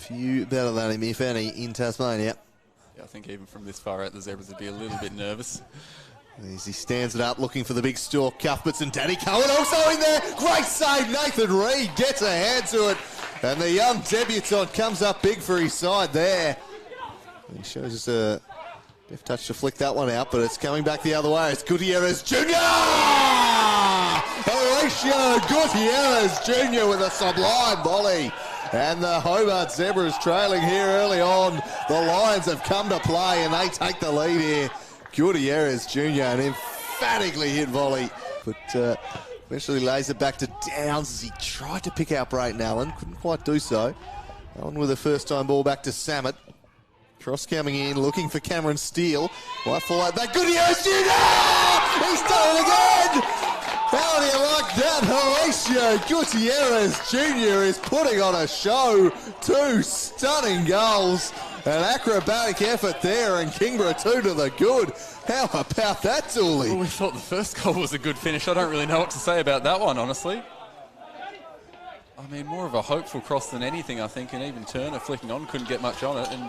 Few better than him, if any, in Tasmania. Yeah, I think even from this far out, the Zebras would be a little bit nervous. As he stands it up, looking for the big stalk. Cuthberts and Danny Cohen also in there. Great save. Nathan Reid gets a hand to it. And the young debutant comes up big for his side there. He shows us a deft touch to flick that one out, but it's coming back the other way. It's Gutierrez Jr. Horatio Gutierrez Jr. with a sublime volley. And the Hobart Zebras trailing here early on. The Lions have come to play and they take the lead here. Gutierrez Jr. an emphatically hit volley, but eventually lays it back to Downs as he tried to pick out Brayton Allen. Couldn't quite do so. Allen with a first-time ball back to Samet. Cross coming in, looking for Cameron Steele. Might fall out back. Gutierrez Jr. He's done it again! How do you like that? Horatio Gutierrez Jr. is putting on a show. 2 stunning goals. An acrobatic effort there, and Kingborough 2 to the good. How about that, Dooley? Well, we thought the first goal was a good finish. I don't really know what to say about that one, honestly. I mean, more of a hopeful cross than anything, I think, and even Turner flicking on couldn't get much on it, and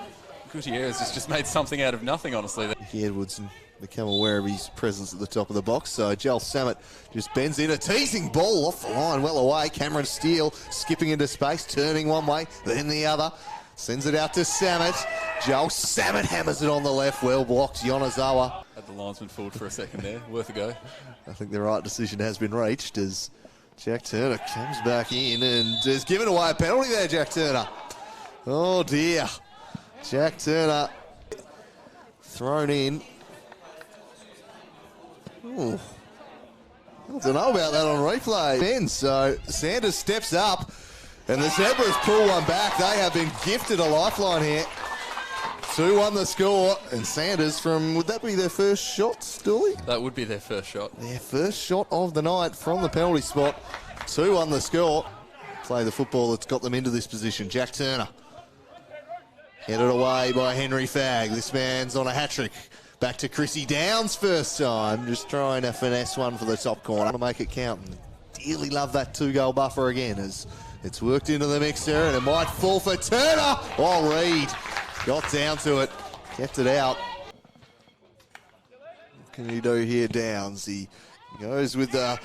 Gutierrez has just made something out of nothing, honestly. Ricky Edwards become aware of his presence at the top of the box, so Joel Samet just bends in. A teasing ball off the line, well away. Cameron Steele skipping into space, turning one way, then the other. Sends it out to Samet. Joel Samet hammers it on the left. Well blocked. Yonazawa. Had the linesman forward for a second there. Worth a go. I think the right decision has been reached as Jack Turner comes back in and has given away a penalty there, Jack Turner. Oh dear. Jack Turner thrown in. Ooh. I don't know about that on replay. And so Sanders steps up. And the Zebras pull one back. They have been gifted a lifeline here. 2-1 the score. And Sanders from, would that be their first shot, Dooley? That would be their first shot. Their first shot of the night from the penalty spot. 2-1 the score. Play the football that's got them into this position. Jack Turner. Headed away by Henry Fagg. This man's on a hat-trick. Back to Chrissy Downs first time. Just trying to finesse one for the top corner to make it count. And dearly love that 2-goal buffer again as it's worked into the mix there, and it might fall for Turner. Oh, Reid got down to it, kept it out. What can he do here, Downs? He goes with the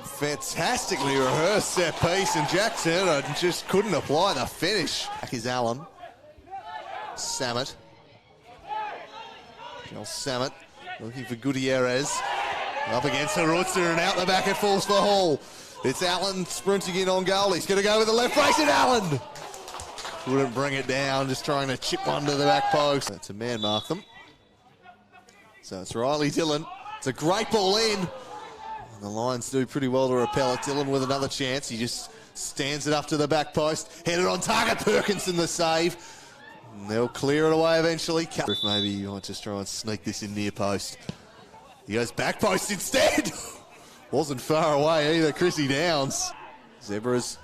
fantastically rehearsed set piece, and Jack Turner just couldn't apply the finish. Back is Allen. Samet. Joel Samet looking for Gutierrez. Up against Harutza, and out the back it falls for Hall. It's Allen sprinting in on goal. He's going to go with the left brace, and Allen couldn't bring it down, just trying to chip one to the back post. That's a man mark them. So it's Riley Dillon. It's a great ball in. And the Lions do pretty well to repel it. Dillon with another chance. He just stands it up to the back post. Headed on target. Perkinson the save. And they'll clear it away eventually. Maybe you might just try and sneak this in near post. He goes back post instead. Wasn't far away either, Chrissy Downs. Zebras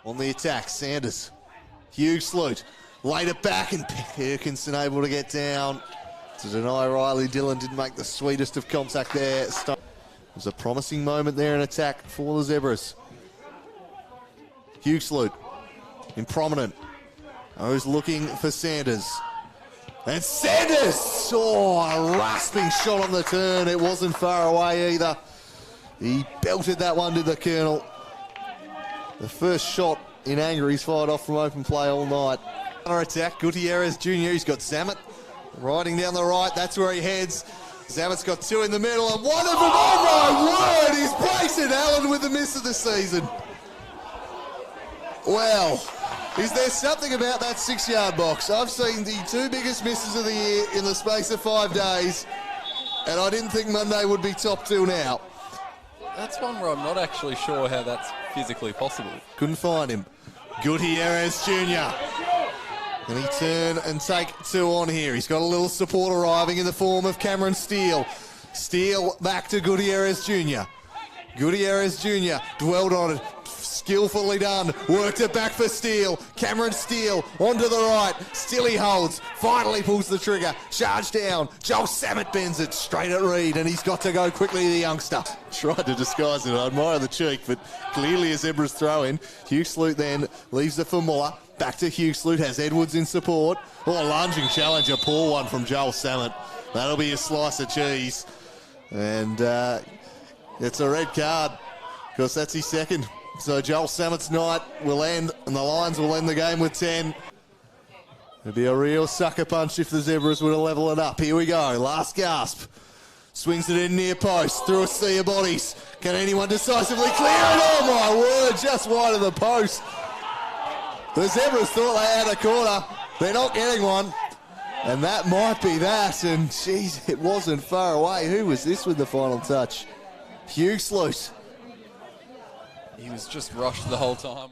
on the attack. Sanders. Huge salute. Laid it back, and Perkinson able to get down to deny Riley Dillon. Didn't make the sweetest of contact there. It was a promising moment there in attack for the Zebras. Huge salute. In prominent. Who's looking for Sanders. And Sanders! Oh, a rasping shot on the turn. It wasn't far away either. He belted that one to the Colonel. The first shot in anger he's fired off from open play all night. Another attack, Gutierrez Jr. He's got Samet riding down the right. That's where he heads. Zamet's got 2 in the middle, and one of them, oh my word, is Brayton Allen with the miss of the season. Well, is there something about that 6-yard box? I've seen the 2 biggest misses of the year in the space of 5 days, and I didn't think Monday would be top 2 now. That's one where I'm not actually sure how that's physically possible. Couldn't find him. Gutierrez Jr. Can he turn and take 2 on here? He's got a little support arriving in the form of Cameron Steele. Steele back to Gutierrez Jr. Gutierrez Jr. dwelled on it. Skillfully done. Worked it back for Steele. Cameron Steele onto the right. Still he holds. Finally pulls the trigger. Charge down. Joel Samet bends it straight at Reid, and he's got to go quickly, the youngster. Tried to disguise it. I admire the cheek, but clearly a Zebra's throw in. Hugh Sloot then leaves it for Muller. Back to Hugh Sloot, has Edwards in support. Oh, lunging challenge, a poor one from Joel Samet. That'll be a slice of cheese. And it's a red card, because that's his second. So Joel Samet's night will end, and the Lions will end the game with 10. It'd be a real sucker punch if the Zebras were to level it up. Here we go, last gasp. Swings it in near post, through a sea of bodies. Can anyone decisively clear it? Oh my word, just wide of the post. The Zebras thought they had a corner. They're not getting one. And that might be that. And geez, it wasn't far away. Who was this with the final touch? Hugh Sloot. He was just rushed the whole time.